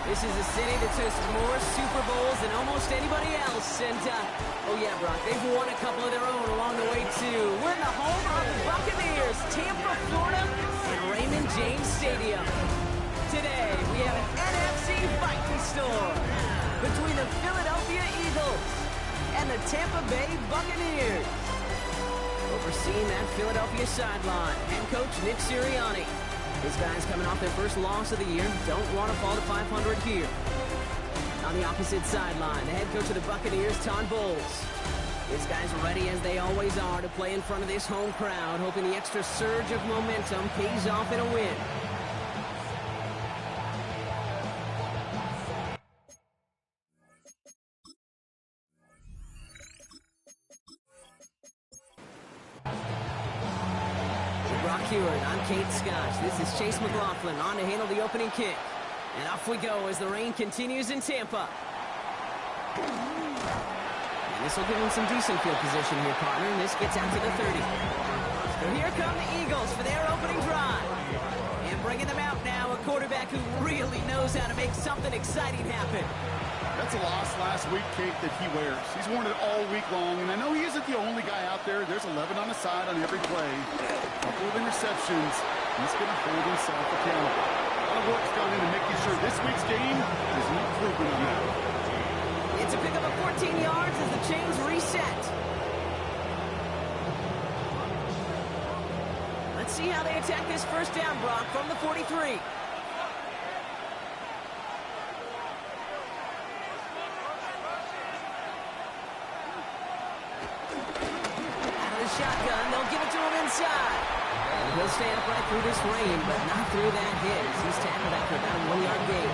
This is a city that's hosted more Super Bowls than almost anybody else. And, oh yeah, Brock, they've won a couple of their own along the way, too. We're in the home of the Buccaneers, Tampa, Florida, at Raymond James Stadium. Today, we have an NFC fighting storm between the Philadelphia Eagles and the Tampa Bay Buccaneers. Overseeing that Philadelphia sideline, head coach Nick Sirianni. His guys coming off their first loss of the year don't want to fall to 500 here. On the opposite sideline, the head coach of the Buccaneers, Todd Bowles. His guys are ready, as they always are, to play in front of this home crowd, hoping the extra surge of momentum pays off in a win. I'm Kate Scotch. This is Chase McLaughlin on to handle the opening kick. And off we go as the rain continues in Tampa. And this will give him some decent field position here, partner. And this gets out to the 30. So here come the Eagles for their opening drive. And bringing them out now, a quarterback who really knows how to make something exciting happen. That's a loss last week, Kate, that he wears. He's worn it all week long, and I know he isn't the only guy out there. There's 11 on the side on every play. A couple of interceptions. He's going to hold himself accountable. A lot of work's gone into making sure this week's game is an improvement on that. It's a pickup of 14 yards as the chains reset. Let's see how they attack this first down, Brock, from the 43. Shotgun, they'll give it to him inside. And he'll stay upright through this rain, but not through that hit as he's tackled after about a 1-yard gain.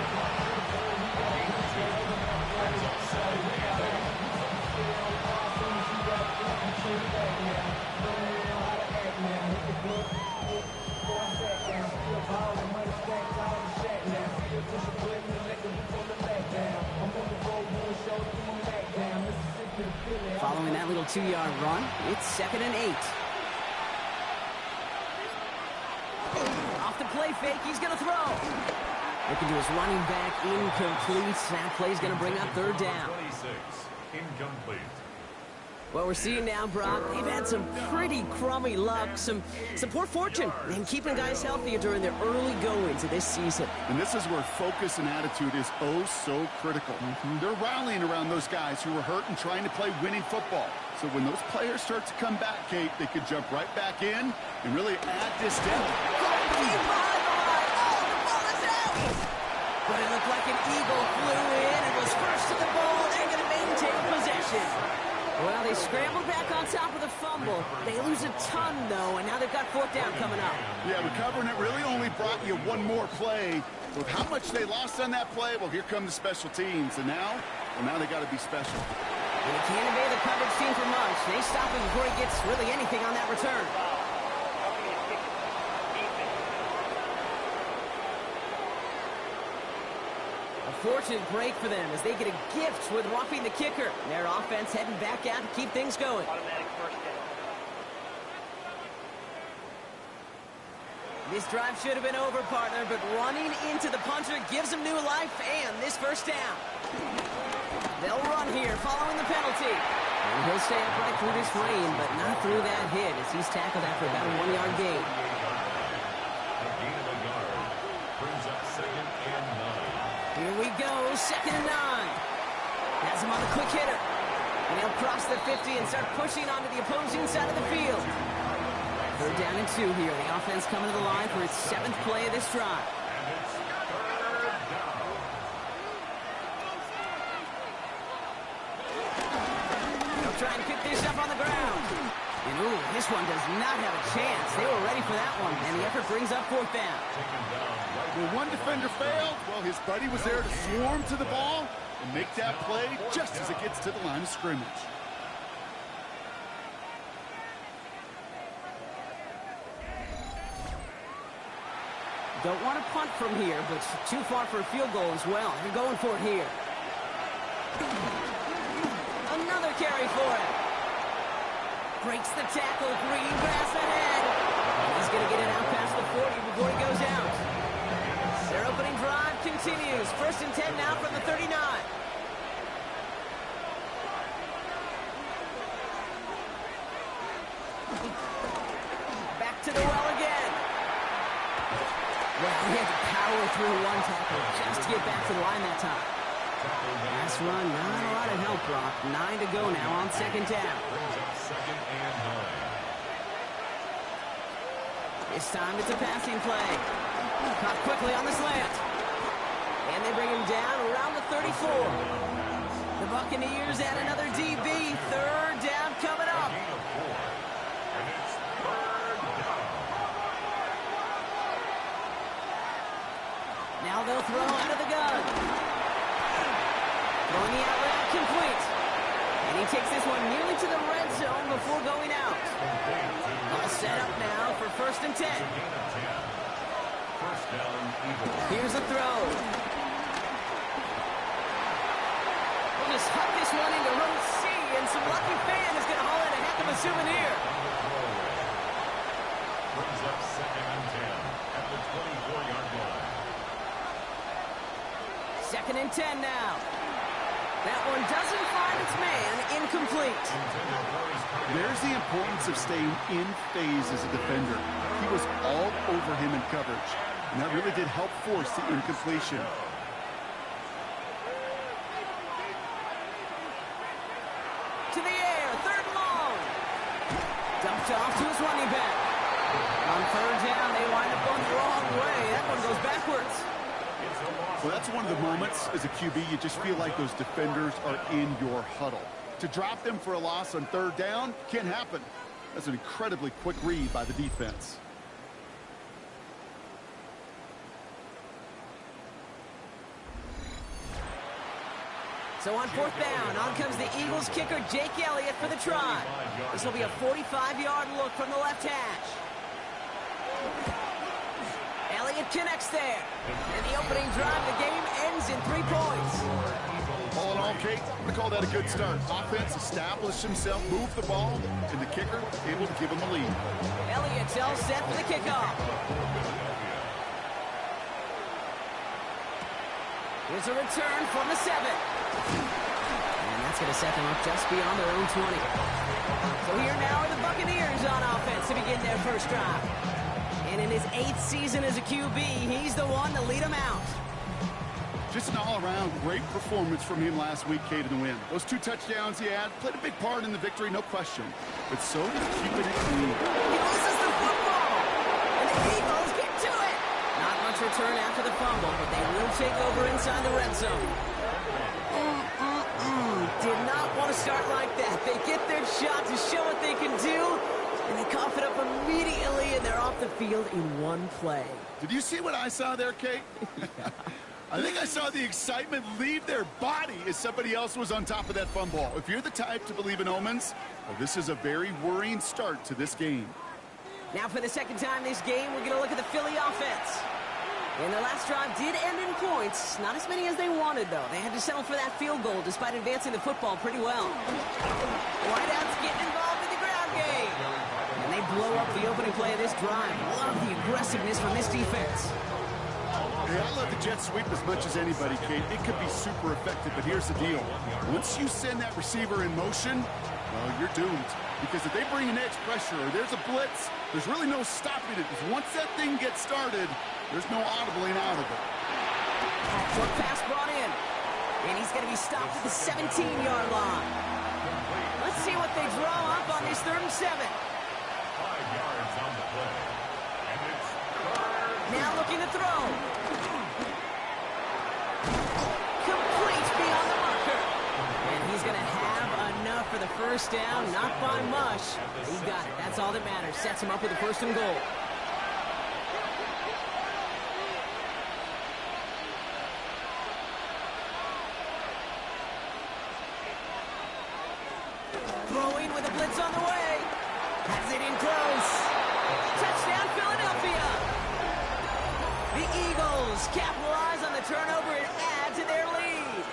Following that little 2-yard run, it's 2nd and 8. Off the play fake, he's going to throw. Looking to his running back, incomplete. That play's going to bring up 3rd down. 26, incomplete. What we're seeing now, Brock, they've had some pretty crummy luck, some poor fortune, and keeping guys healthier during their early goings of this season. And this is where focus and attitude is oh so critical. They're rallying around those guys who were hurt and trying to play winning football. So when those players start to come back, Kate, they could jump right back in and really add this down. But it looked like an eagle flew in and was first to the ball. They're going to maintain possession. Well, they scrambled back on top of the fumble. They lose a ton, though, and now they've got 4th down coming up. Yeah, recovering it really only brought you one more play. With how much they lost on that play, well, here come the special teams. And now, they got to be special. And they can't evade the coverage team for much. They stop him before he gets really anything on that return. Fortunate break for them as they get a gift with roughing the kicker. Their offense heading back out to keep things going. Automatic first down. This drive should have been over, partner, but running into the punter gives them new life and this first down. They'll run here following the penalty. And he'll stay upright through this rain, but not through that hit as he's tackled after about a 1-yard gain. A gain of a yard brings up 2nd and 9. Here we go, 2nd and 9. Has him on the quick hitter. And he'll cross the 50 and start pushing onto the opposing side of the field. 3rd down and 2 here. The offense coming to the line for its 7th play of this drive. And it's 3rd down. They'll try and pick this up on the ground. And ooh, this one does not have a chance. They were ready for that one. And the effort brings up 4th down. Taken down. Well, one defender failed. Well, his buddy was there to swarm to the ball and make that play just as it gets to the line of scrimmage. Don't want to punt from here, but too far for a field goal as well. They're going for it here. Another carry for him. Breaks the tackle. Green grass ahead. He's going to get it out past the 40 before he goes out. Their opening drive continues. 1st and 10 go well again. Well, he had to power through one tackle just to get back to the line that time. Last run, not a lot of help, Brock. 9 to go now on second down. Second and 9. This time it's a passing play. Caught quickly on the slant. And they bring him down around the 34. The Buccaneers add another DB. Third down coming up. Gain of 4. And it's third down. Now they'll throw out of the gun. Throwing the outlet complete. And he takes this one nearly to the red zone before going out. All set up now for 1st and 10. Gain of 10. First down, Eagles. Here's a throw. We'll just huck this one into row C, and some lucky fan is going to haul in a heck of a souvenir. Brings up second and 10 at the 24-yard line. 2nd and 10 now. That one doesn't find its man. Incomplete. There's the importance of staying in phase as a defender. He was all over him in coverage, and that really did help force the incompletion. To the air, 3rd and long. Dumped off to his running back. On 3rd down, they wind up going the wrong way. That one goes backwards. Well, that's one of the moments as a QB you just feel like those defenders are in your huddle. To drop them for a loss on 3rd down can't happen. That's an incredibly quick read by the defense. So on 4th down, on comes the Eagles kicker, Jake Elliott, for the try. This will be a 45-yard look from the left hash. Elliott connects there. And the opening drive of the game ends in 3 points. All in all, Kate, I'm going to call that a good start. Offense established himself, moved the ball, and the kicker able to give him the lead. Elliott's all set for the kickoff. Here's a return from the 7. And that's going to set them up just beyond their own 20. So here now are the Buccaneers on offense to begin their first drive. And in his 8th season as a QB, he's the one to lead them out. Just an all-around great performance from him last week, Kate, in the win. Those 2 touchdowns he had played a big part in the victory, no question. But so did keeping it clean. He loses the football. And the Eagles get to it. Not much return after the fumble, but they will take over inside the red zone. Did not want to start like that. They get their shot to show what they can do, and they cough it up immediately, and they're off the field in one play. Did you see what I saw there, Kate? I think I saw the excitement leave their body as somebody else was on top of that fumble. If you're the type to believe in omens, well, this is a very worrying start to this game. Now for the 2nd time this game, we're going to look at the Philly offense. And their last drive did end in points. Not as many as they wanted, though. They had to settle for that field goal despite advancing the football pretty well. Wideouts getting involved in the ground game. And they blow up the opening play of this drive. Love the aggressiveness from this defense. Yeah, I love the jet sweep as much as anybody, Kate. It could be super effective, but here's the deal. Once you send that receiver in motion, well, you're doomed. Because if they bring an edge pressure or there's a blitz, there's really no stopping it. Because once that thing gets started, there's no audibling out of it. Short pass brought in. And he's going to be stopped at the 17-yard line. Let's see what they draw up on this 3rd and 7. 5 yards on the play. And it's Now looking to throw. Complete beyond the marker. And he's going to have enough for the 1st down. Not by much. He got it. That's all that matters. Sets him up with a 1st and goal. Throwing with a blitz on the way. Has it in close. Touchdown, Philadelphia. The Eagles capitalize on the turnover and add to their lead.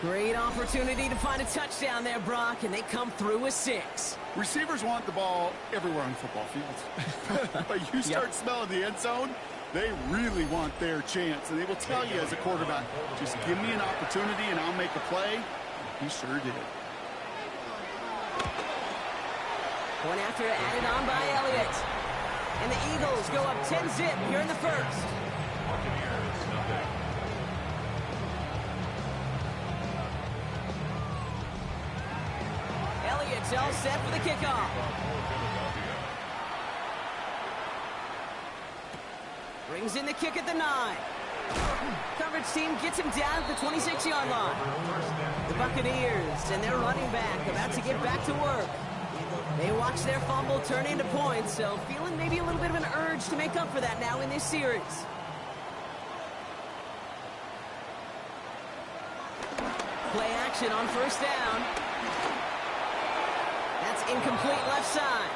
Great opportunity to find a touchdown there, Brock, and they come through with 6. Receivers want the ball everywhere on football fields. But you start smelling the end zone, they really want their chance. And they will tell you as a quarterback, just give me an opportunity and I'll make a play. He sure did. Point after added on by Elliott. And the Eagles go up 10-zip here in the first. Buccaneers, nothing. Elliott's all set for the kickoff. Brings in the kick at the 9. Coverage team gets him down at the 26-yard line. The Buccaneers and their running back about to get back to work. They watch their fumble turn into points, so feeling maybe a little bit of an urge to make up for that now in this series. Play action on first down. That's incomplete left side.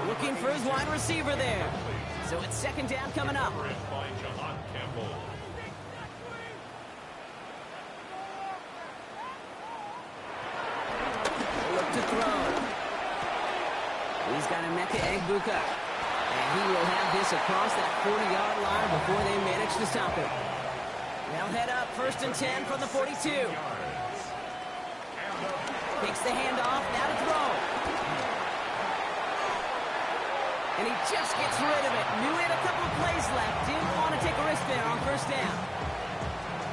Looking for his wide receiver there. So it's second down coming up. Look to throw. He's got Nfcl. And he will have this across that 40-yard line before they manage to stop him. They'll head up first and 10 from the 42. Takes the handoff, now to throw. And he just gets rid of it. Knew he had a couple of plays left. Didn't want to take a risk there on first down.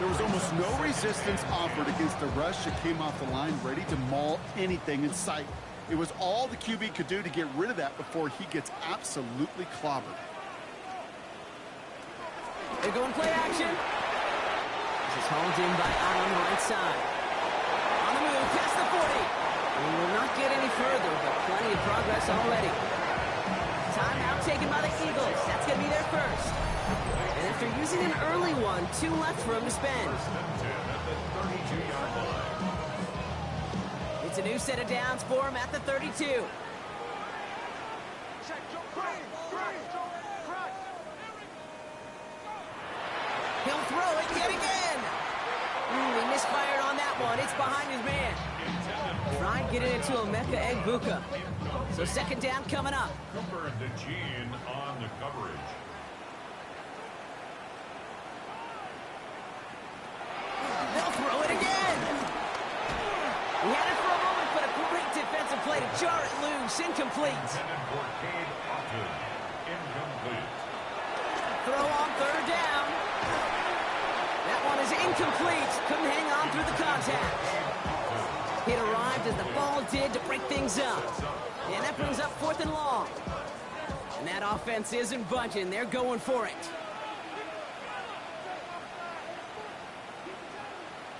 There was almost no resistance offered against the rush that came off the line, ready to maul anything in sight. It was all the QB could do to get rid of that before he gets absolutely clobbered. They're going play action. This is hauled in by out on the right side. On the move, past the 40. We will not get any further, but plenty of progress already. Timeout taken by the Eagles. That's going to be their first. And after using an early one, 2 left for him to spend. It's a new set of downs for him at the 32. He'll throw it yet again. He misfired on that one. It's behind his man. Tried getting it to Nfcl. So second down coming up. Cooper and DeGene on the coverage. They'll throw it again. He had it for a moment, but a great defensive play to jar it loose. Incomplete. Incomplete. Throw on third down. That one is incomplete. Couldn't hang on through the contact. It arrived as the ball did to break things up. And that brings up 4th and long. And that offense isn't budging. They're going for it.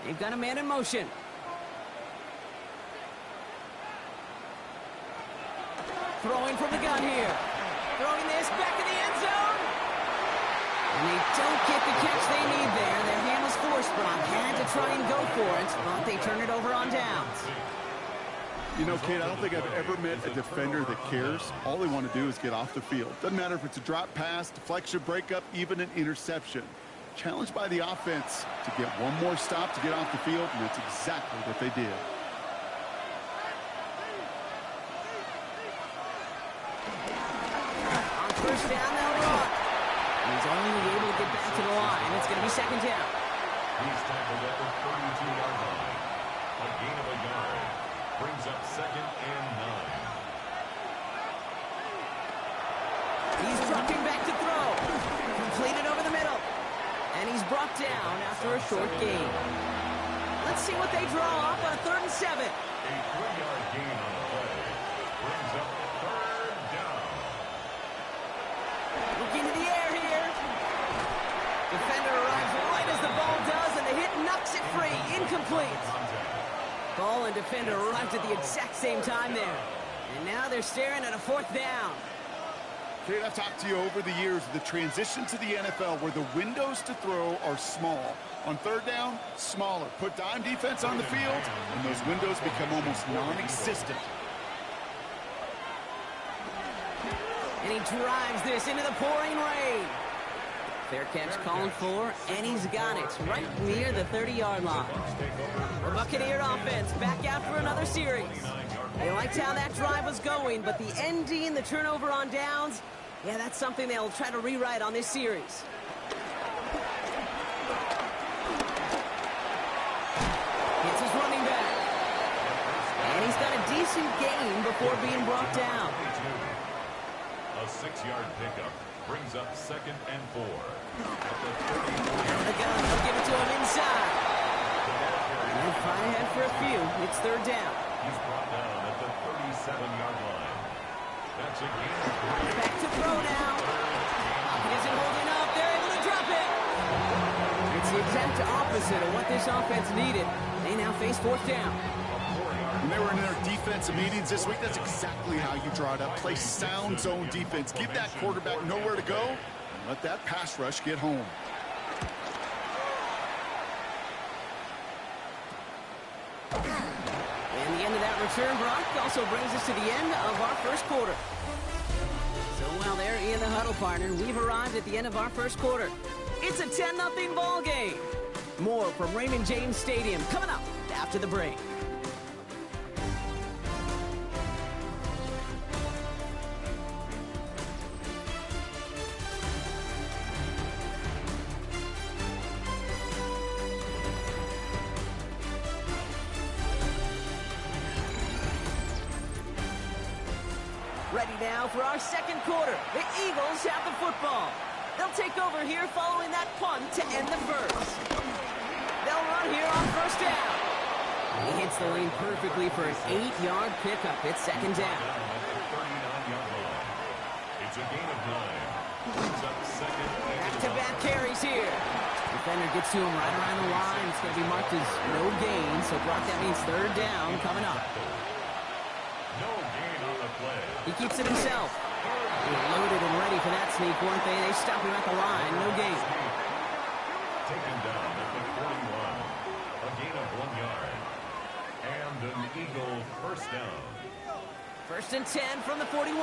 They've got a man in motion. Throwing from the gun here. Throwing this back in the end zone. And they don't get the catch they need there. Their hand was forced, Brock. Had to try and go for it, but they turn it over on downs. You know, Kate, I don't think I've ever met a defender that cares. All they want to do is get off the field. Doesn't matter if it's a drop pass, deflection, breakup, even an interception. Challenged by the offense to get one more stop to get off the field, and that's exactly what they did. On first down, they'll run. He's only able to get back to the line. It's going to be second down. He's tackled at the 32-yard line. A gain of a yard. Brings up second and 9. He's dropping back to throw. Completed over the middle. And he's brought down after a short gain. Let's see what they draw up on a 3rd and 7. A 3-yard gain on the play. Brings up third down. Looking to the air here. Defender arrives right as the ball does, and the hit knocks it free. Incomplete. Ball and defender arrived at the exact same time there. And now they're staring at a 4th down. Kate, I've talked to you over the years of the transition to the NFL where the windows to throw are small. On third down, smaller. Put dime defense on the field, and those windows become almost non-existent. And he drives this into the pouring rain. Fair catch called for, and he's got it right near the 30-yard line. The Buccaneer offense back after another series. They liked how that drive was going, but the ND and the turnover on downs, yeah, that's something they'll try to rewrite on this series. It's his running back. And he's got a decent decent gain before being brought down. A 6-yard pickup brings up 2nd and 4. And the gun will give it to him inside. And fine ahead for a few. It's 3rd down. He's brought down at the 37-yard line. That's a gain of 3. Back to throw now. Pocket isn't holding up. They're able to drop it. It's the exact opposite of what this offense needed. They now face 4th down. When they were in their defensive meetings this week, that's exactly how you draw it up. Play sound zone defense. Give that quarterback nowhere to go, and let that pass rush get home. And the end of that return, Brock, also brings us to the end of our first quarter. So while they're in the huddle, partner, we've arrived at the end of our first quarter. It's a 10-0 ball game. More from Raymond James Stadium coming up after the break. Ready now for our second quarter. The Eagles have the football. They'll take over here following that punt to end the first. They'll run here on 1st down. He hits the lane perfectly for an 8-yard pickup. It's 2nd down. It's a gain of 9. Brings up 2nd and Back-to-back carries here. Defender gets to him right around the line. It's going to be marked as no gain. So, Brock, that means 3rd down coming up. no gain on the play. He keeps it himself. They were loaded and ready for that sneak, weren't they? They stop him at the line. No gain. Taken down at the 41. A gain of 1 yard. And an Eagle 1st down. 1st and 10 from the 41.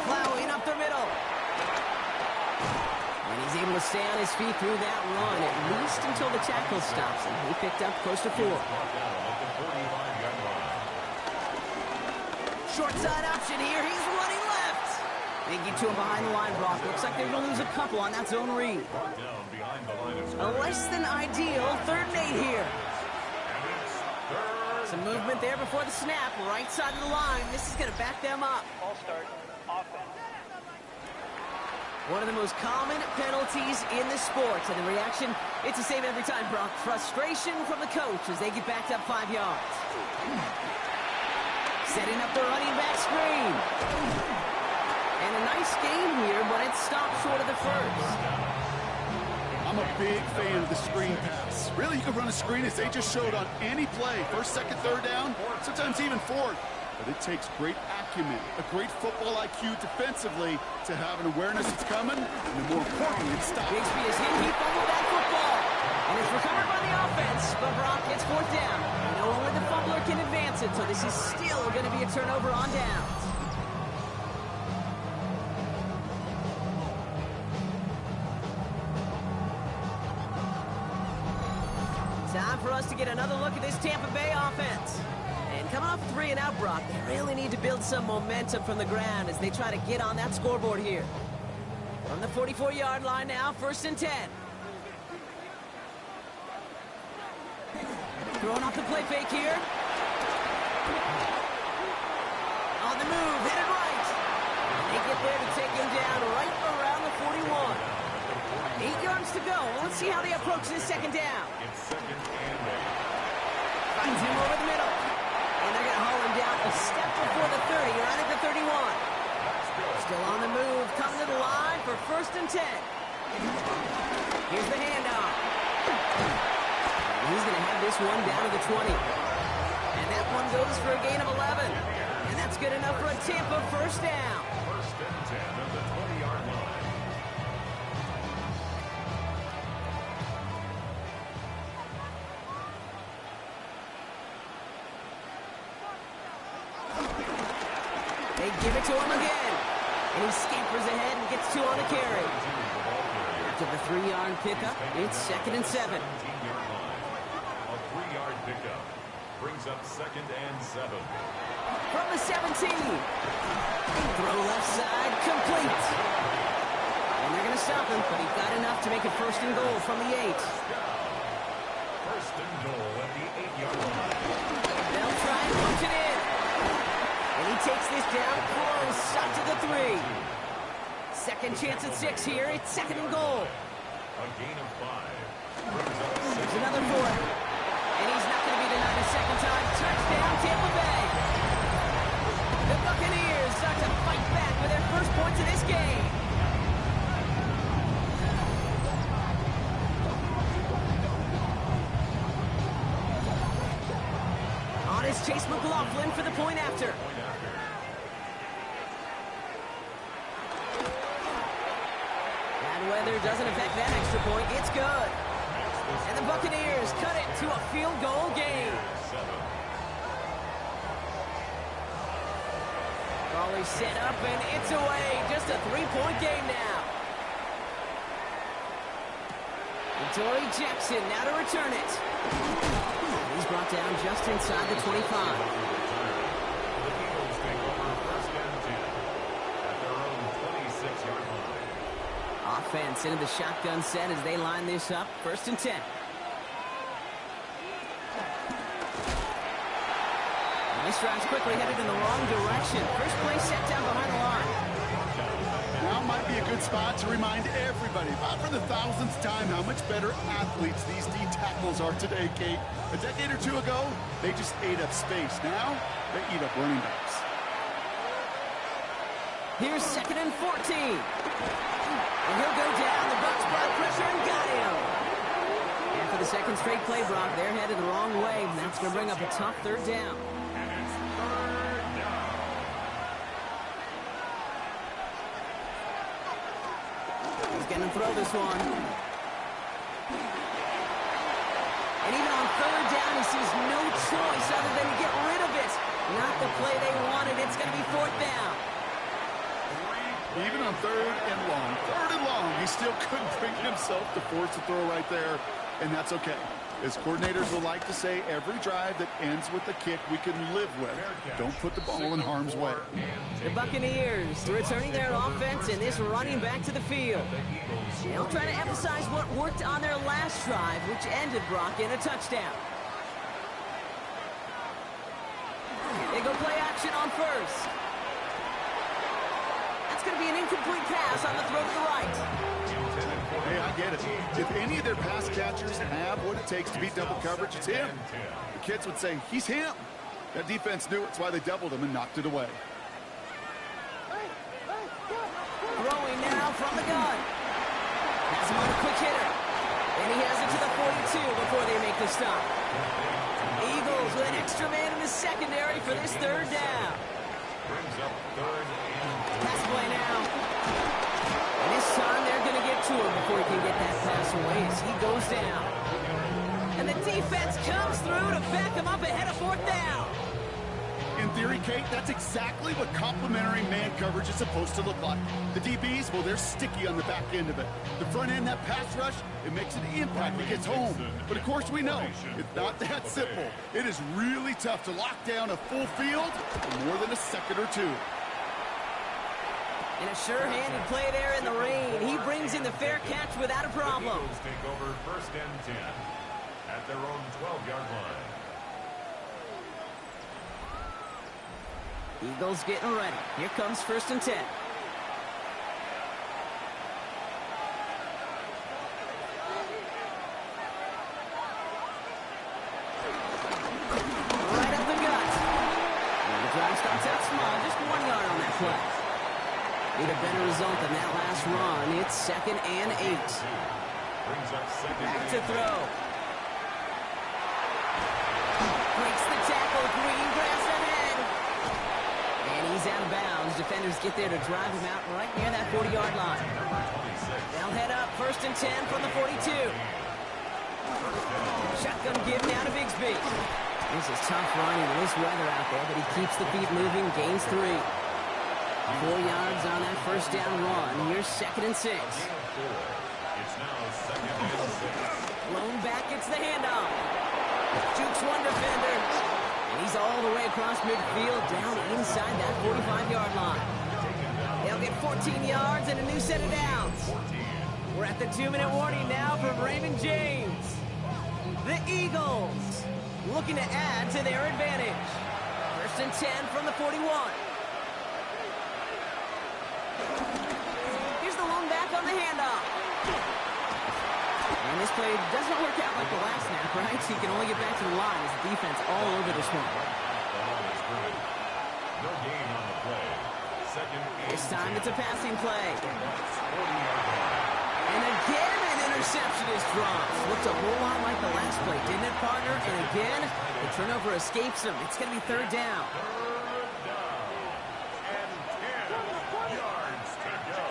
Plowing up the middle. And he's able to stay on his feet through that run, at least until the tackle stops him. He picked up close to 4. Short side option here. He's running left. They get to him behind the line, Brock. Looks like they're going to lose a couple on that zone read. A less than ideal 3rd and 8 here. Some movement there before the snap. Right side of the line. This is going to back them up. Ball start. Offense. One of the most common penalties in the sport. And the reaction, it's the same every time, Brock. Frustration from the coach as they get backed up 5 yards. Setting up the running back screen. And a nice game here, but it stopped short of the first. I'm a big fan of the screen pass. Really, you can run a screen as they just showed on any play. 1st, 2nd, 3rd down, sometimes even 4th. But it takes great acumen, a great football IQ defensively to have an awareness it's coming, and more importantly, it's stopped. Bixby is hit. He fumbled that football. And it's recovered by the offense, but Brock gets 4th down. And only the fumbler can advance it, so this is still going to be a turnover on downs. Time for us to get another look at this Tampa Bay offense. And coming off 3 and out, Brock, they really need to build some momentum from the ground as they try to get on that scoreboard here. From the 44-yard line now, 1st and 10. Throwing off the play fake here. On the move, hit it right. And they get there to take him down right around the 41. 8 yards to go. Let's see how they approach this 2nd down. It's 2nd and 8. Finds him over the middle. And they're going to haul him down a step before the 30, right at the 31. Still on the move, coming to the line for 1st and 10. Here's the handoff. And he's going to have this one down to the 20. And that one goes for a gain of 11. And that's good enough for a Tampa 1st down. 1st and 10 at the 20-yard line. They give it to him again. And he scampers ahead and gets 2 on the carry. To the 3-yard pickup, it's 2nd and 7. 17-yard line. A 3-yard pickup brings up 2nd and 7. From the 17. Throw left side, complete. And they're going to stop him, but he got enough to make it 1st and goal from the 8. this down close. Shot to the 3. Second chance at 6 here. It's second and goal. A gain of 5. There's another for it. And he's not going to be denied a second time. Touchdown, Tampa Bay. The Buccaneers start to fight back with their first points of this game. On is Chase McLaughlin for the point after. Bad weather doesn't affect that extra point. It's good. And the Buccaneers cut it to a field goal game. Crawley set up, and it's away. Just a 3-point game now. And Torrey Jackson now to return it. He's brought down just inside the 25. The Eagles take over first and 10 at their own 26-yard line. Offense into the shotgun set as they line this up. First and 10. This drive's quickly headed in the wrong direction. First play set down behind the line. Now might be a good spot to remind everybody, about for the thousandth time, how much better athletes these D tackles are today, Kate. A decade or two ago, they just ate up space. Now, they eat up running backs. Here's second and 14. And he'll go down. The Bucs brought pressure and got him. And for the second straight play, Brock, they're headed the wrong way. And that's going to bring up a tough third down. Going to throw this one. And even on third down, he sees no choice other than to get rid of it. Not the play they wanted. It's going to be fourth down. Even on third and long, he still couldn't bring himself to force a throw right there, and that's okay. As coordinators will like to say, every drive that ends with a kick we can live with. Don't put the ball in harm's way. The Buccaneers returning their offense and this running back to the field. They'll try to emphasize what worked on their last drive, which ended, Brock, in a touchdown. They go play action on first. That's going to be an incomplete pass on the throw to the right. Hey, I get it. If any of their pass catchers have what it takes to beat double coverage, it's him. The kids would say, he's him. That defense knew it's why they doubled him and knocked it away. Throwing now from the gun. Has him on a quick hitter. And he has it to the 42 before they make the stop. Eagles with an extra man in the secondary for this third down. Brings up third and Pass play now. And this time they're going to get to him before he can get that pass away as he goes down. And the defense comes through to back him up ahead of fourth down. In theory, Kate, that's exactly what complementary man coverage is supposed to look like. The DBs, well, they're sticky on the back end of it. The front end, that pass rush, it makes an impact. It gets home. But of course we know, it's not that simple. It is really tough to lock down a full field for more than a second or two. And a sure-handed play there in the rain. He brings in the fair catch without a problem. the Eagles take over first and 10 at their own 12-yard line. Eagles getting ready. Here comes first and 10. Right up the gut. And the drive starts out small, just 1 yard on that play. Need a better result than that last run. It's second and 8. Brings up second Back and to throw. Breaks the tackle. Green grass ahead. And he's out of bounds. Defenders get there to drive him out right near that 40-yard line. They'll head up first and 10 from the 42. Shotgun give now to Bigsby. This is tough running in this weather out there, but he keeps the feet moving, gains 3. 4 yards on that first down run. Here's second and 6. It's now second and 6. Blown back, it's the handoff. Jukes one defender. And he's all the way across midfield, down inside that 45-yard line. They'll get 14 yards and a new set of downs. We're at the 2-minute warning now from Raymond James. The Eagles looking to add to their advantage. First and 10 from the 41. Here's the lone back on the handoff. And this play doesn't work out like the last snap, right? So he can only get back to the line as the defense all over this one. No gain on the play. Second and This time 10. it's a passing play. 40-yard line. And again, an interception is dropped. Looked a whole lot like the last play, didn't it, partner? And again, the turnover escapes him. It's going to be third down. Third down. And 10 yards to go.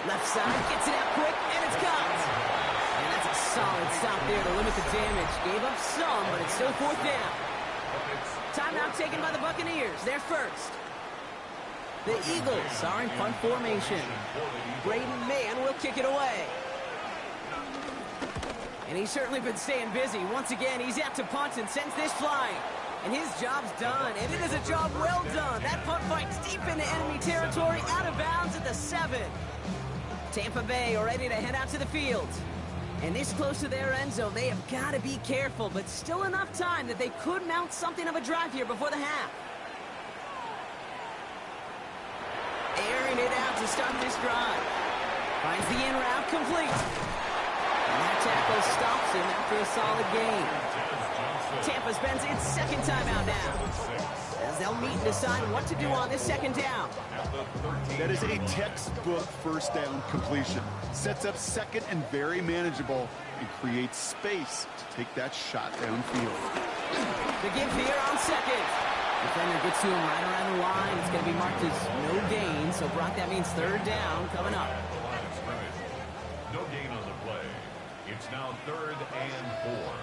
Left side, gets it out quick, and it's caught. And that's a solid stop there to limit the damage. Gave up some, but it's still fourth down. Timeout taken by the Buccaneers. They're first. The Eagles are in punt formation. Braden Mann will kick it away. And he's certainly been staying busy. Once again, he's out to punt and sends this flying. And his job's done, and it is a job well done. That punt fights deep into enemy territory, out of bounds at the 7. Tampa Bay are ready to head out to the field. And this close to their end zone, they have got to be careful, but still enough time that they could mount something of a drive here before the half. Airing it out to start this drive. Finds the in route complete. And that tackle stops him after a solid gain. Tampa spends its second timeout now, as they'll meet and decide what to do on this second down. That is a textbook first down completion. Sets up second and very manageable and creates space to take that shot downfield. The give here on second. Defender gets to him right around the line. It's going to be marked as no gain. So, Brock, that means third down coming up. No gain on the play. It's now 3rd and 4.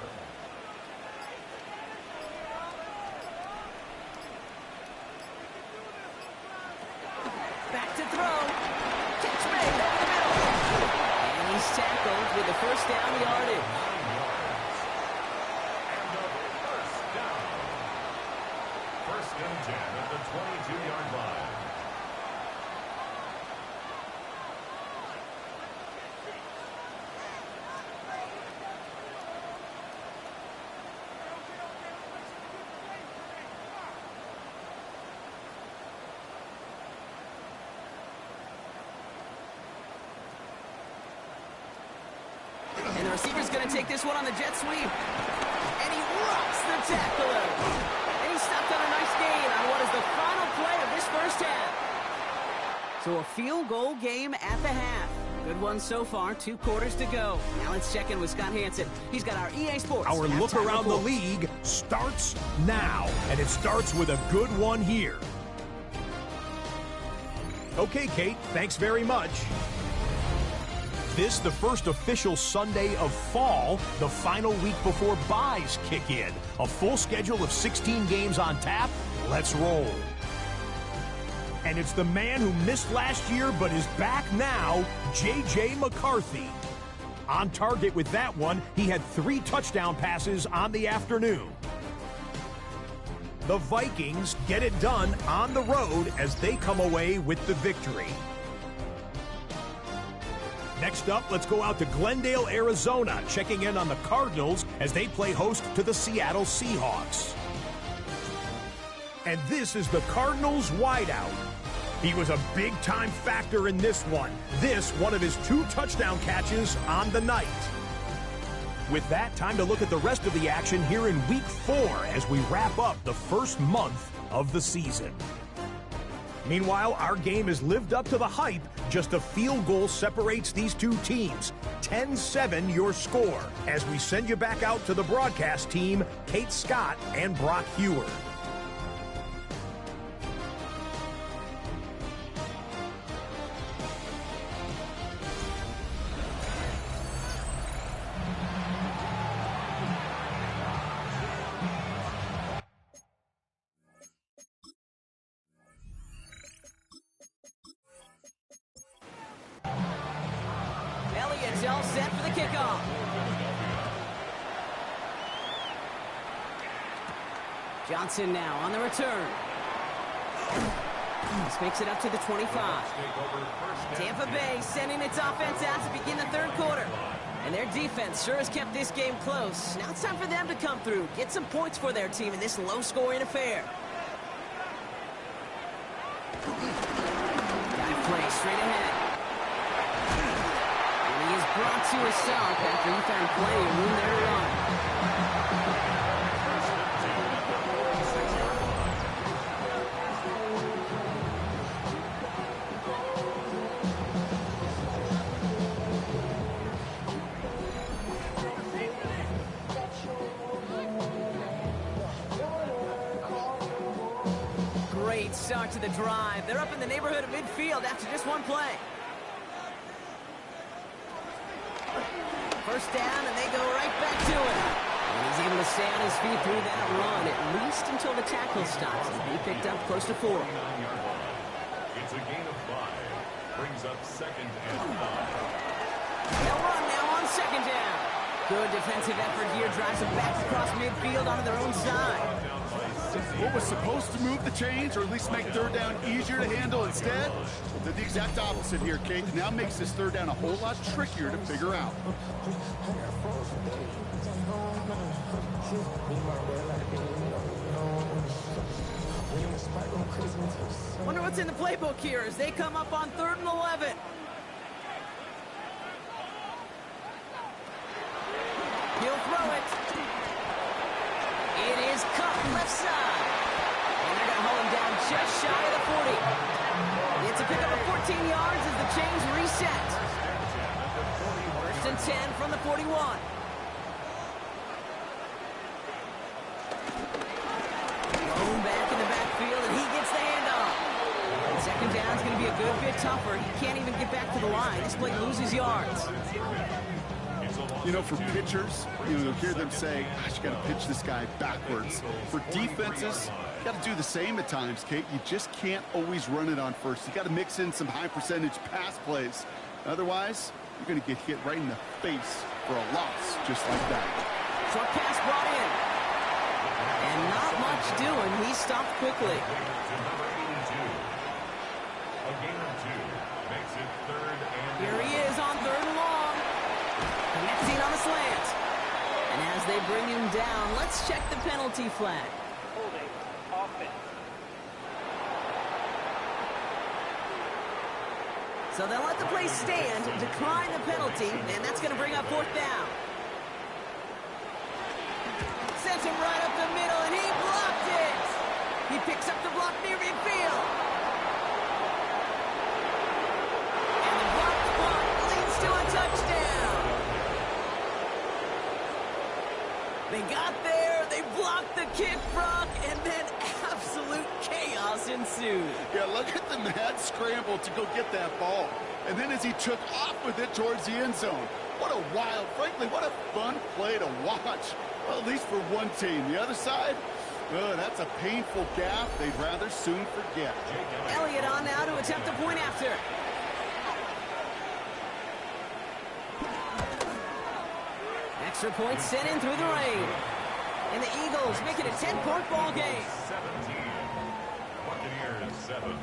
Back to throw. Catch made over the middle. And he's tackled with the first down yardage. First and 10 at the 22-yard line. And the receiver's going to take this one on the jet sweep. And he rocks the tackler. And he stopped on a nice gain on what is the final play of this first half. So a field goal game at the half. Good one so far, 2 quarters to go. Now let's check in with Scott Hansen. He's got our EA Sports. Our look halftime around the report. league starts now, and it starts with a good one here. Okay, Kate, thanks very much. This, the first official Sunday of fall, the final week before byes kick in. A full schedule of 16 games on tap. Let's roll. And it's the man who missed last year but is back now, J.J. McCarthy. On target with that one, he had 3 touchdown passes on the afternoon. The Vikings get it done on the road as they come away with the victory. Next up, let's go out to Glendale, Arizona, checking in on the Cardinals as they play host to the Seattle Seahawks. And this is the Cardinals wideout. He was a big-time factor in this one. This, one of his 2 touchdown catches on the night. With that, time to look at the rest of the action here in Week 4 as we wrap up the first month of the season. Meanwhile, our game has lived up to the hype. Just a field goal separates these 2 teams. 10-7 your score. As we send you back out to the broadcast team, Kate Scott and Brock Hewer. Elliott's all set for the kickoff. Johnson now on the return. This makes it up to the 25. Tampa Bay sending its offense out to begin the third quarter. And there Their defense sure has kept this game close. Now it's time for them to come through, get some points for their team in this low-scoring affair. Got play straight ahead. And he is brought to a stop after he found plenty of room there to run. Great start to the drive. They're up in the neighborhood of midfield after just one play. First down, and they go right back to it. And he's able to stay on his feet through that run, at least until the tackle stops. And he picked up close to 4. It's a gain of 5. Brings up 2nd and 5. They'll run now on 2nd down. Good defensive effort here. Drives them back across midfield onto their own side. What was supposed to move the chains, or at least make 3rd down easier to handle instead, did the exact opposite here, Kate. Now makes this 3rd down a whole lot trickier to figure out. Wonder what's in the playbook here as they come up on 3rd and 11. He'll throw it. It is cut left side. And they're going to hold him down just shy of the 40. It's a pickup of 14 yards as the chains reset. 1st and 10 from the 41. Thrown back in the backfield, and he gets the handoff. And 2nd down is going to be a good bit tougher. He can't even get back to the line. This play loses yards. You know, for pitchers, you'll hear them say, gosh, you got to pitch this guy backwards. For defenses, you got to do the same at times, Kate. You just can't always run it on first. You got to mix in some high percentage pass plays. Otherwise, you're going to get hit right in the face for a loss just like that. Short pass brought in. And not much doing. He stopped quickly. A gain of 2 makes it 3rd and Here he is on 3rd and long. Connecting on the slant. And as they bring him down, let's check the penalty flag. Holding offense. So they'll let the play stand, decline the penalty, and that's going to bring up 4th down. Sent him right up the middle, and he blocked it. He picks up the block near midfield. And the blocked punt leads to a touchdown. They got there, they blocked the kick, Brock, and then absolute chaos ensued. Yeah, look at the mad scramble to go get that ball. And then as he took off with it towards the end zone. What a wild, frankly, what a fun play to watch. Well, at least for one team. The other side, that's a painful gaffe they'd rather soon forget. Elliott on now to attempt a point after. Extra point sent in through the rain. And the Eagles make it a 10-point ball game. 17. Buccaneers 7.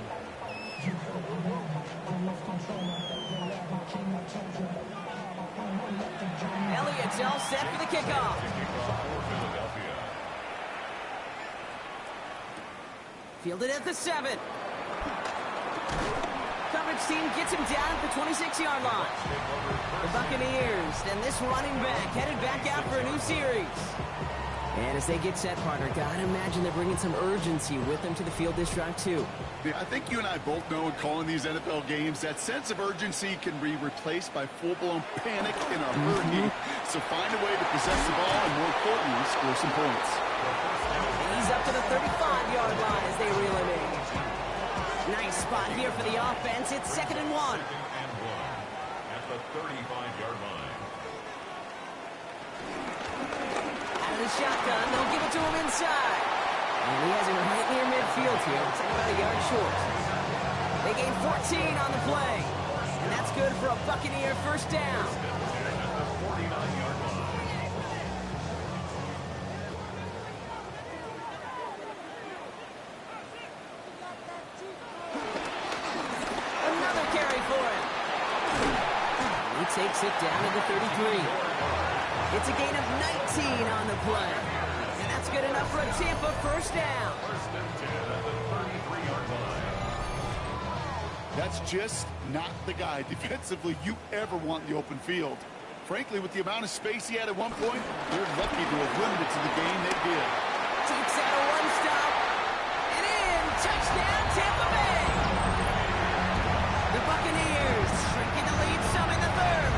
Elliott's all set for the kickoff. Fielded at the 7. Coverage team gets him down at the 26-yard line. The Buccaneers and this running back headed back out for a new series. And as they get set, partner, gotta imagine they're bringing some urgency with them to the field this drive, too. Yeah, I think you and I both know in calling these NFL games that sense of urgency can be replaced by full-blown panic in a hurry. So find a way to possess the ball and, more importantly, score some points. He's up to the 35-yard line as they reel him in. Nice spot here for the offense. It's 2nd and 1. At the 35-yard line. Out of the shotgun, they'll give it to him inside. And he has him right near midfield here. It's about a yard short. They gain 14 on the play. And that's good for a Buccaneer 1st down. At the 49-yard line. Another carry for him. He takes takes it down to the 33. It's a gain of 19 on the play. And that's good enough for a Tampa first down. First and 10 at the 33-yard line. That's just not the guy defensively you ever want in the open field. Frankly, with the amount of space he had at one point, they're lucky to have limited to the game they did. Takes out a one-stop. And in. Touchdown, Tampa Bay. The Buccaneers shrinking the lead some in the third.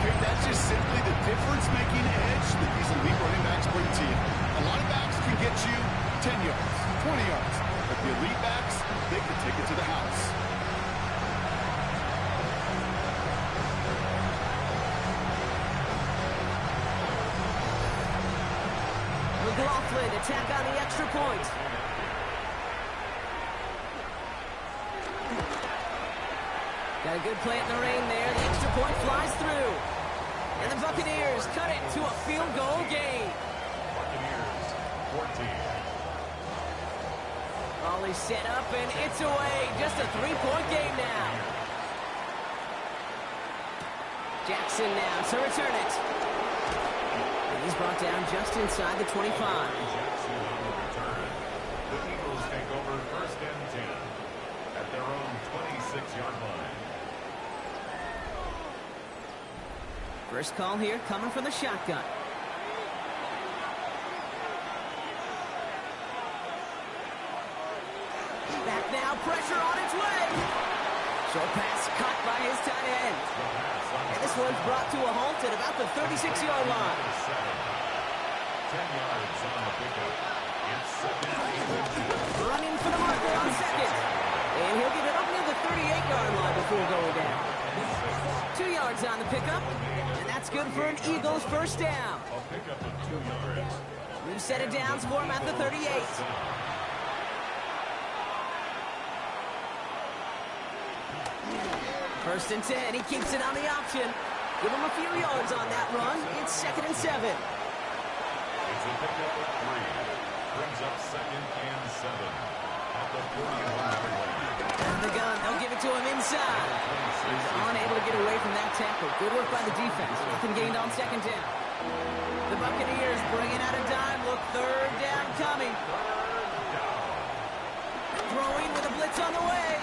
Hey, that's just simply the difference-making edge that these elite running backs bring to you. A lot of backs can get you 10 yards, 20 yards. But the elite backs, they can take it to the house. McLaughlin attack on the extra point. Got a good play in the rain there. The extra point flies through. And the Buccaneers cut it to a field goal game. Buccaneers 14. Volley set up and it's away. Just a three-point game now. Jackson now to return it. And he's brought down just inside the 25. Jackson on the return. The Eagles take over first and 10 at their own 26-yard line. First call here coming from the shotgun. Back now, pressure on its way. Short pass caught by his tight end. And this one's brought to a halt at about the 36-yard line. 10 yards on the pickup. It's second and 10. Running for the marker on second. And he'll get it up near the 38-yard line before going down. 2 yards on the pickup. And that's good for an Eagles first down. A pickup of 2 yards. New set of downs for him at the 38. First and 10. He keeps it on the option. Give him a few yards on that run. It's second and 7. It's a pickup of 3. Brings up second and 7 at the 41-yard line. And the gun. They'll give it to him inside. He's unable to get away from that tackle. Good work by the defense. Nothing gained on second down. The Buccaneers bringing out a dime. Look, third down coming. Throwing with a blitz on the way.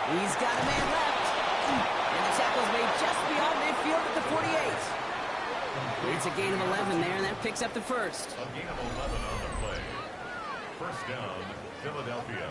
He's got a man left. And the tackle's made just beyond midfield at the 48. It's a gain of 11 there, and that picks up the first. A gain of 11 on the play. First down, Philadelphia.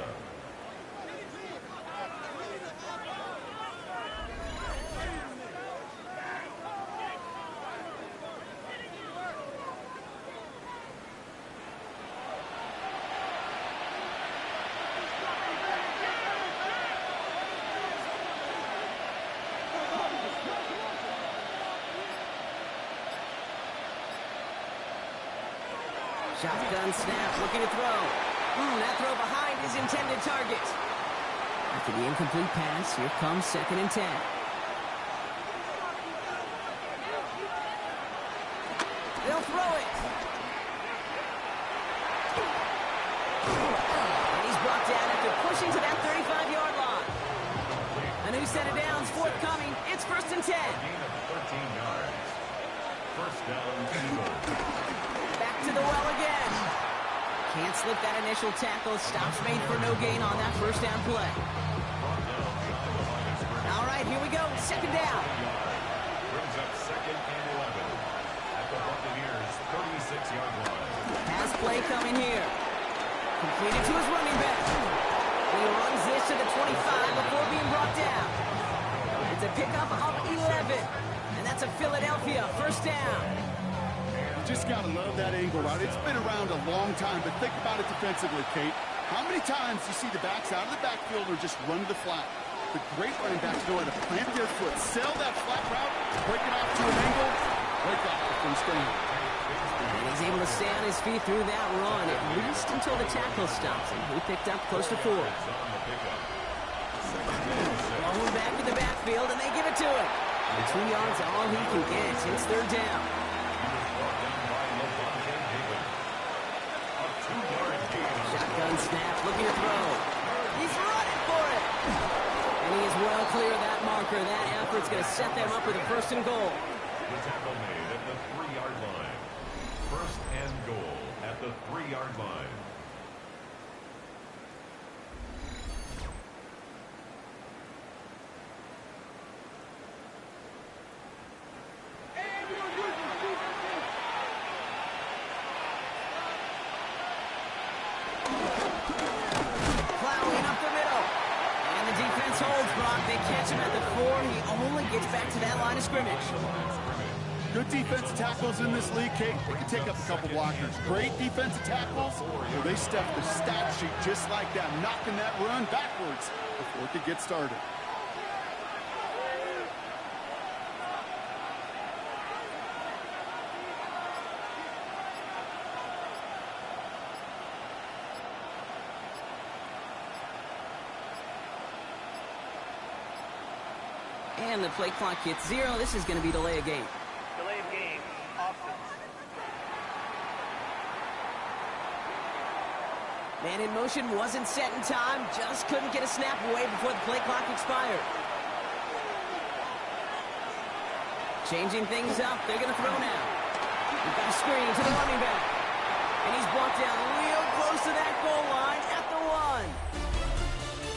Shotgun snap, looking to throw. That throw behind his intended target. After the incomplete pass, here comes second and 10. They'll throw it. And he's brought down after pushing to that 35-yard line. A new set of downs forthcoming. It's first and 10. Gain of 13 yards. First down, Eagles. Back to the well again. Can't slip that initial tackle. Stops made for no gain on that first down play. All right, here we go. Second down. Brings up second and 11 at the Buccaneers' 36-yard line. Pass play coming here. Completed to his running back. He runs this to the 25 before being brought down. It's a pickup of 11. And that's a Philadelphia first down. Just got to love that angle route. It's been around a long time, but think about it defensively, Kate. How many times do you see the backs out of the backfield or just run to the flat? The great running backs know how to plant their foot, sell that flat route, break it off to an angle, break off the first down. And he's able to stay on his feet through that run, at least until the tackle stops him. He picked up close to 4. Going back to the backfield, and they give it to him. The 2 yards are all he can get. It's third down. Shotgun snap, looking to throw. He's running for it. And And he is well clear of that marker. That effort's going to set them up with a 1st and goal. The tackle made at the 3-yard line. 1st and goal at the 3-yard line. Plowing up the middle. And the defense holds, Brock. They catch him at the 4. He only gets back to that line of scrimmage. Good defensive tackles in this league, Kate. They can take up a couple blockers. Great defensive tackles, well, they step the stat sheet just like that, knocking that run backwards before it could get started. And the play clock hits 0. This is going to be delay of game. Delay of game. Offense. Man in motion wasn't set in time. Just couldn't get a snap away before the play clock expired. Changing things up. They're going to throw now. We've got a screen to the running back. And he's brought down real close to that goal line at the 1.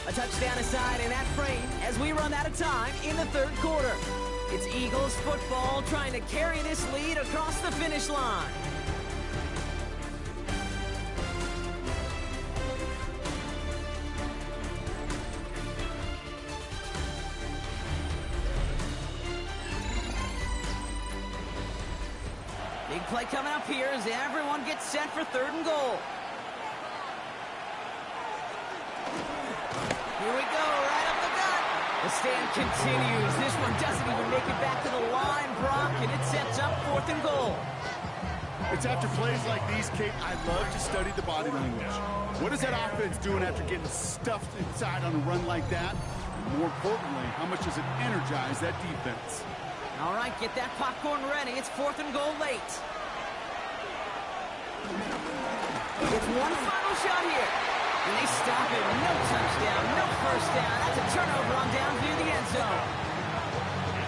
A touchdown aside in that frame as we run out of time in the 3rd quarter. It's Eagles football trying to carry this lead across the finish line. Big play coming up here as everyone gets set for 3rd and goal. Here we go, right up the gut. The stand continues. This one doesn't even make it back to the line, Brock, and it sets up 4th and goal. It's after plays like these, Kate, I love to study the body language. What is that offense doing after getting stuffed inside on a run like that? And more importantly, how much does it energize that defense? All right, get that popcorn ready. It's 4th and goal late. It's one final shot here. And they stop it. No touchdown, no 1st down. That's a turnover on down through the end zone.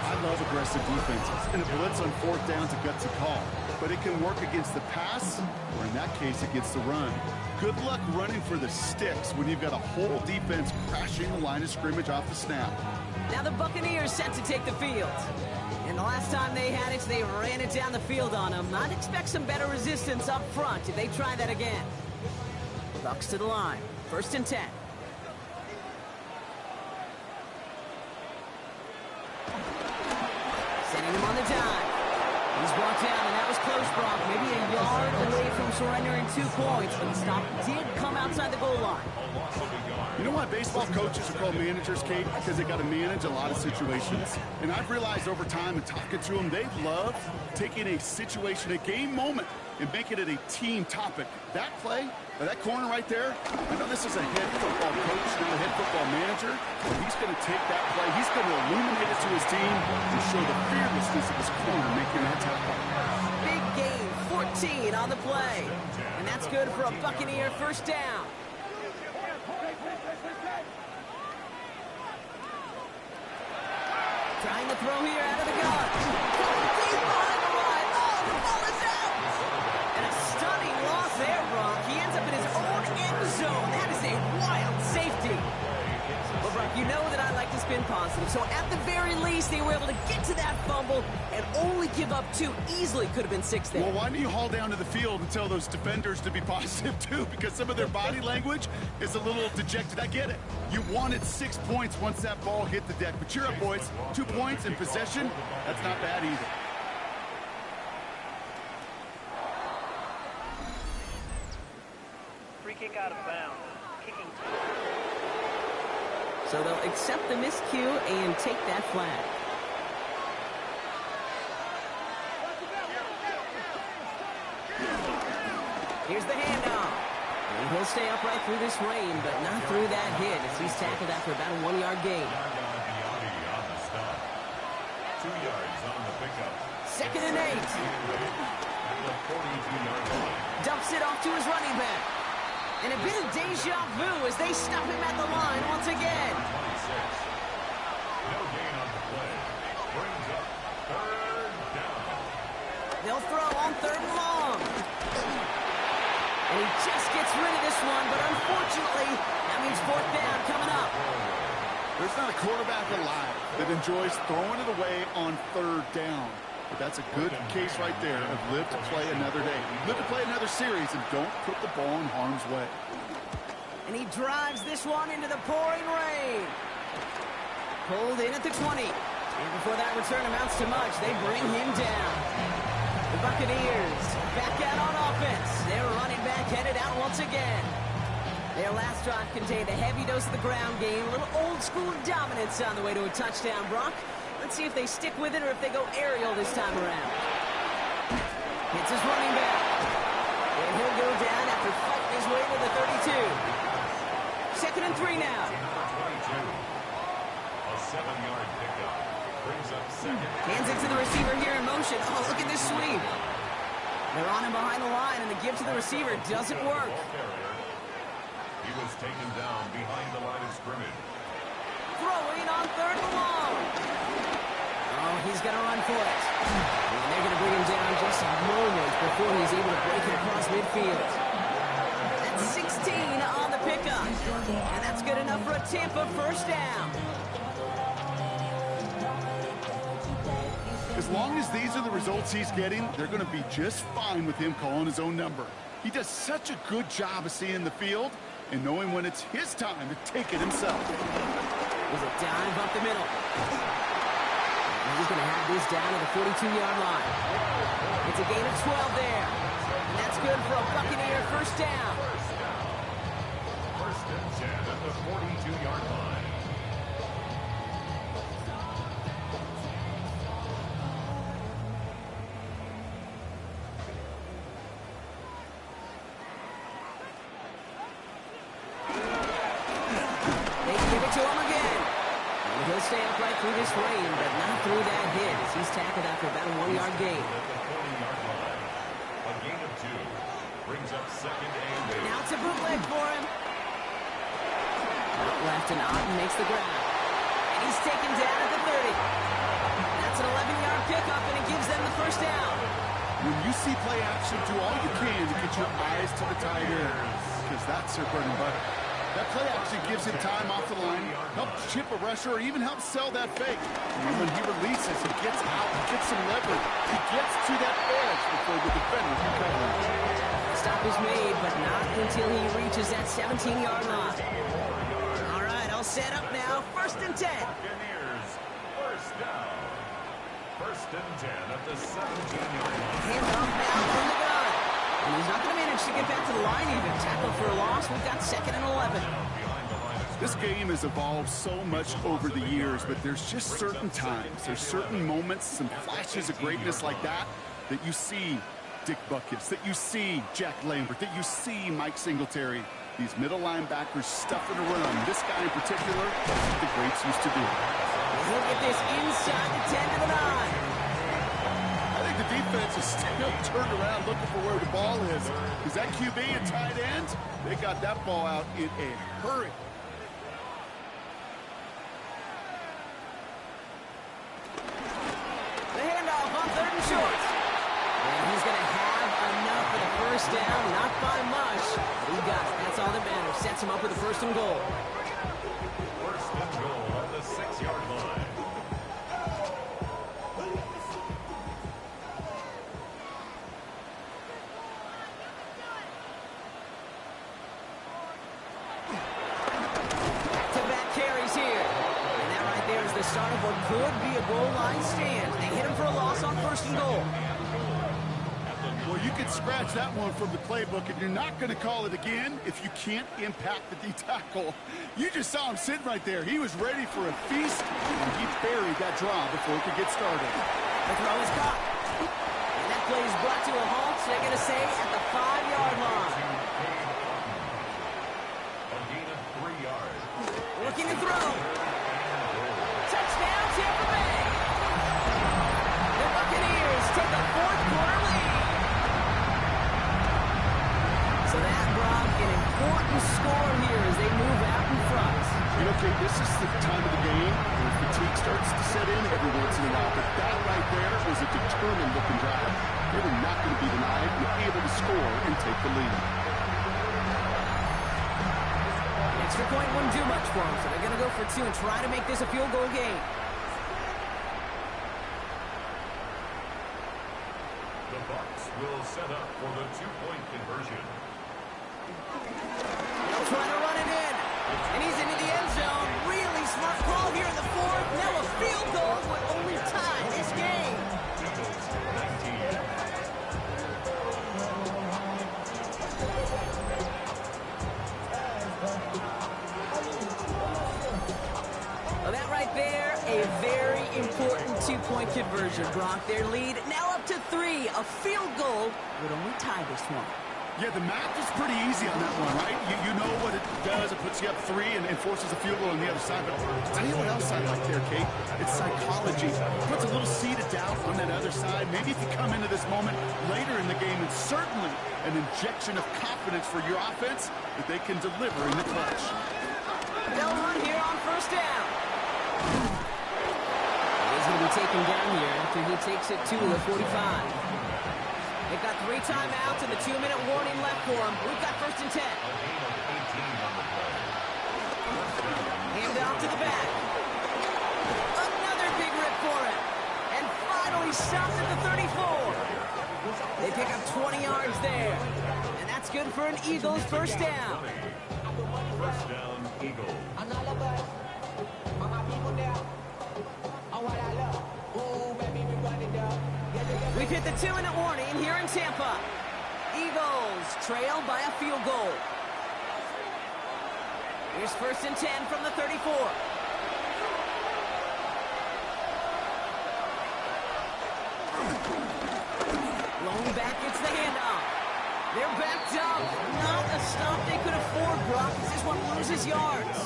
I love aggressive defenses. And a blitz on 4th down's a gutsy call. But it can work against the pass, or in that case, against the run. Good luck running for the sticks when you've got a whole defense crashing the line of scrimmage off the snap. Now the Buccaneers set to take the field. And the last time they had it, they ran it down the field on them. I'd expect some better resistance up front if they try that again. Bucks to the line. 1st and 10. Sending him on the dime. He's brought down, and that was close, Brock. Maybe a yard away from surrendering 2 points, but the stop did come outside the goal line. You know why baseball coaches are called managers, Kate? Because they got to manage a lot of situations. And I've realized over time and talking to them, they love taking a situation, a game moment, and making it a team topic. That play, or that corner right there, I know this is a head football coach, not a head football manager, but he's going to take that play, he's going to illuminate it to his team and show the fearlessness of his corner making that tackle. Big gain, 14 on the play. And that's good for a Buccaneer 1st down. Trying to throw here out of the gun. Deep behind the line. Oh, the ball is out. And a stunning loss there, Brock. He ends up in his own end zone. That is a wild safety. Well, Brock, you know that I like to spin positive. So at the very least, they were able to get to that fumble and only give up 2. Easily could have been 6 there. Well, why don't you haul down to the field and tell those defenders to be positive, too? Because some of their body language is a little dejected. I get it. You wanted 6 points once that ball hit the deck. But cheer up, boys. 2 points in possession, that's not bad either. Free kick out of bounds. Kicking. So they'll accept the miscue and take that flag. Here's the handoff. And he'll stay upright through this rain, but not through that hit as he's tackled after about a 1-yard gain. 2 yards on the pickup. 2nd and 8. Dumps it off to his running back. And a bit of deja vu as they stop him at the line once again. They'll throw on 3rd and long. And he just gets rid of this one, but unfortunately, that means 4th down coming up. There's not a quarterback alive that enjoys throwing it away on 3rd down. But that's a good case right there of live to play another day. Live to play another series and don't put the ball in harm's way. And he drives this one into the pouring rain. Pulled in at the 20. And before that return amounts to much, they bring him down. The Buccaneers back out on offense. Their running back headed out once again. Their last drive contained a heavy dose of the ground game, a little old-school dominance on the way to a touchdown, Brock. Let's see if they stick with it or if they go aerial this time around. Hits his running back. And he'll go down after fighting his way to the 32. 2nd and 3 now. A 7-yard pickup brings up 2nd. Hands it to the receiver here in motion. Oh, look at this sweep. They're on him behind the line, and the give to the receiver doesn't work. He was taken down behind the line of scrimmage. Throwing on 3rd and long. Oh, he's going to run for it. And they're going to bring him down just a moment before he's able to break it across midfield. That's 16 on the pickup. And that's good enough for a Tampa 1st down. As long as these are the results he's getting, they're going to be just fine with him calling his own number. He does such a good job of seeing the field and knowing when it's his time to take it himself. Was a dive up the middle. And he's going to have this down to the 42-yard line. It's a gain of 12 there. And that's good for a Buccaneer 1st down. 1st and 10 at the 42-yard line. He'll stay upright through this rain, but not through that hit as he's tackled after about a 1-yard gain. A gain of 2 brings up 2nd and 8. Now it's a bootleg for him. Out left and Otten makes the grab. And he's taken down at the 30. That's an 11-yard pickup, and it gives them the 1st down. When you see play action, do all you can to get your eyes to the tight end, because that's their bread and butter. That play action gives him time off the line, helps chip a rusher, or even helps sell that fake. And when he releases, he gets out, he gets some leverage. He gets to that edge before the defender can cover him. Stop is made, but not until he reaches that 17-yard line. All right, all set up now. 1st and 10. Buccaneers, 1st down. 1st and 10 at the 17-yard line. Hands off now from the gun. And he's not going to manage to get back to the line even. Tackle for a loss. We've got 2nd and 11. This game has evolved so much over the years, but there's just certain times, there's certain moments, some flashes of greatness like that, that you see Dick Buckets, that you see Jack Lambert, that you see Mike Singletary. These middle linebackers stuffing a run. This guy in particular, that's what the greats used to do. Look at this inside the 10 to the 9. The defense is still turned around looking for where the ball is. Is that QB and tight end? They got that ball out in a hurry. The handoff on 3rd and short. And he's going to have enough for the 1st down. Not by much. But he got it. That's all that matters. Sets him up with a 1st and goal. 1st and goal on the 6-yard line. The start of what could be a goal line stand. They hit him for a loss on 1st and goal. Well, you can scratch that one from the playbook, and you're not going to call it again if you can't impact the D-tackle. You just saw him sitting right there. He was ready for a feast, and he buried that draw before it could get started. The throw is caught. And that play is brought to a halt, so they're going to say at the 5-yard line. A gain of 3 yards. Looking to throw. Touchdown, Tampa Bay. The Buccaneers take a 4th quarter lead. So that brought an important score here as they move out in front. You know, Kate, this is the time of the game where if the fatigue starts to set in every once in a while, but that right there was a determined-looking drive. They were not going to be denied, and able to score and take the lead. Extra point wouldn't do much for them, so they're going to go for two and try to make this a field goal game. The Bucs will set up for the two-point conversion. They'll try to run it in, and he's into the end zone. Really smart call here in the fourth. Now a field goal would only tie this game. Eagles 19. Well, that right there, a very important two-point conversion. Brock, their lead now up to 3. A field goal would only tie this one. Yeah, the math is pretty easy on that one, right? You know what it does. It puts you up 3 and forces a field goal on the other side. But I'll tell you what else I like there, Kate. It's psychology. It puts a little seed of doubt on that other side. Maybe if you come into this moment later in the game, it's certainly an injection of confidence for your offense that they can deliver in the clutch. They'll run here on first down. He's going to be taken down here after he takes it to the 45. They've got 3 timeouts and the 2-minute warning left for them. We've got first and 10. Hand off to the back. Another big rip for him. And finally stopped at the 34. They pick up 20 yards there. And that's good for an Eagles first down. First down, Eagles. We've hit the 2-minute warning here in Tampa. Eagles trail by a field goal. Here's first and 10 from the 34. Lone back gets the handoff. They're backed up. Not a stop they could afford, Brock. This one loses yards.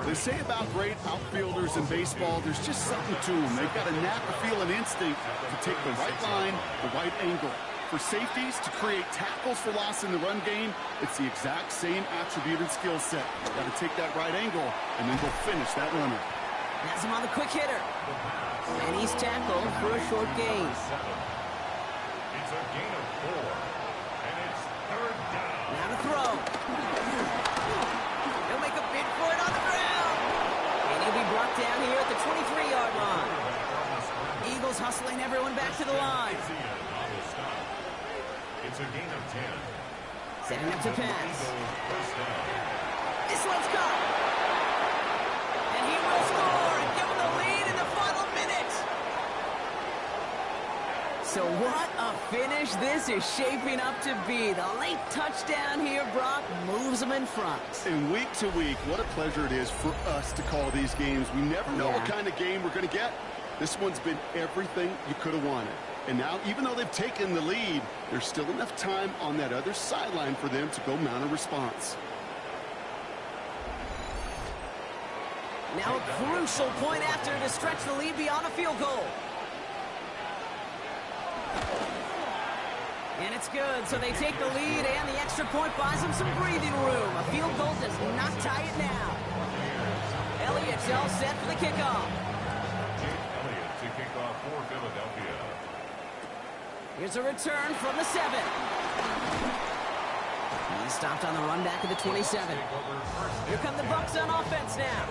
They say about great outfielders in baseball, there's just something to them. They've got a knack, a feel, an instinct to take the right line, the right angle. For safeties, to create tackles for loss in the run game, it's the exact same attribute and skill set. Got to take that right angle and then go finish that runner. Has him on the quick hitter. And he's tackled for a short gain. It's a gain of 4. And it's third down. Now to throw. He'll make a bid for it on the ground. And he'll be brought down here at the 23-yard line. Eagles hustling everyone back to the line. It's a gain of 10. Setting up to pass. First down. This one's caught. And he will score and give him the lead in the final minute. So what a finish this is shaping up to be. The late touchdown here, Brock, moves them in front. And week to week, what a pleasure it is for us to call these games. We never know what kind of game we're going to get. This one's been everything you could have wanted. And now, even though they've taken the lead, there's still enough time on that other sideline for them to go mount a response. Now a crucial point after to stretch the lead beyond a field goal. And it's good, so they take the lead, and the extra point buys them some breathing room. A field goal does not tie it now. Elliott's all set for the kickoff. Elliott to kick off for Philadelphia. Here's a return from the 7. He stopped on the run back of the 27. Here come the Bucs on offense now.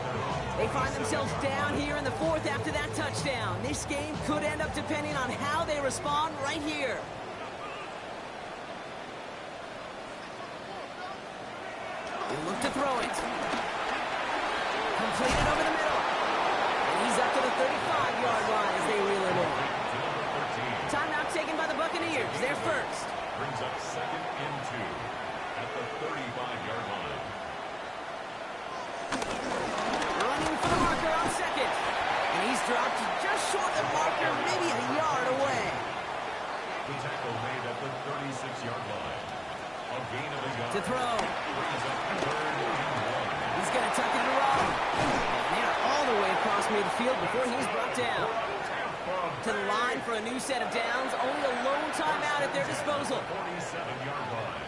They find themselves down here in the 4th after that touchdown. This game could end up depending on how they respond right here. They look to throw it. Completed over the middle. And he's up to the 35-yard line as they reel it in. Timeout taken by the Buccaneers. They're first. Brings up second and 2 at the 35-yard line. Running for the marker on second. And he's dropped just short of the marker, maybe a yard away. The tackle made at the 36-yard line. A gain of a yard. To throw. Brings up third and 1. He's going to tuck it and run. And they're all the way across midfield before he's brought down. To the line for a new set of downs. Only a lone timeout at their disposal. 47-yard line.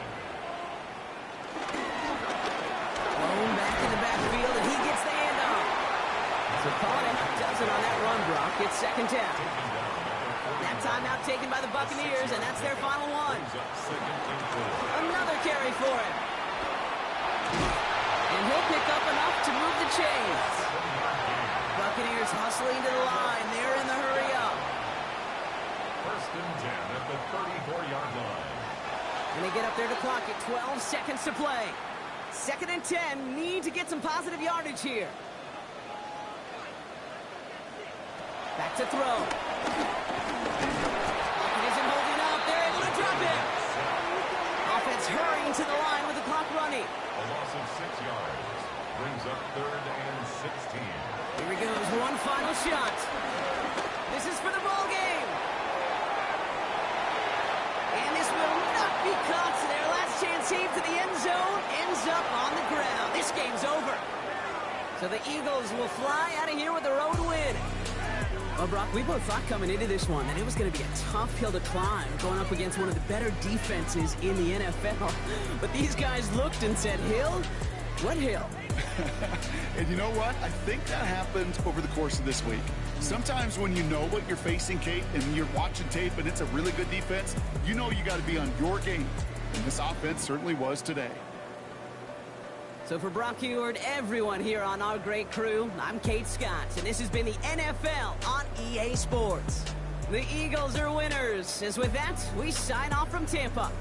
Lone back in the backfield, and he gets the handoff. So calling it does it on that run, Brock. It's second down. That timeout taken by the Buccaneers, and that's their final one. Another carry for him. And he'll pick up enough to move the chains. Buccaneers hustling to the line. They're in the hurry up. First and 10 at the 34-yard line. And they get up there to clock it. 12 seconds to play. Second and 10. Need to get some positive yardage here. Back to throw. It isn't holding up. They're able to drop it. Offense hurrying to the line with the clock running. A loss of 6 yards brings up third and 16. Here he goes. One final shot. This is for the ball game. And this will not be caught. Their last chance heave to the end zone ends up on the ground. This game's over. So the Eagles will fly out of here with a road win. Well, Brock, we both thought coming into this one that it was going to be a tough hill to climb going up against one of the better defenses in the NFL. But these guys looked and said, hill? What hill? And you know what? I think that happened over the course of this week. Sometimes when you know what you're facing, Kate, and you're watching tape and it's a really good defense, you know you got to be on your game. And this offense certainly was today. So for Brock Heward, everyone here on our great crew, I'm Kate Scott, and this has been the NFL on EA Sports. The Eagles are winners. As with that, we sign off from Tampa.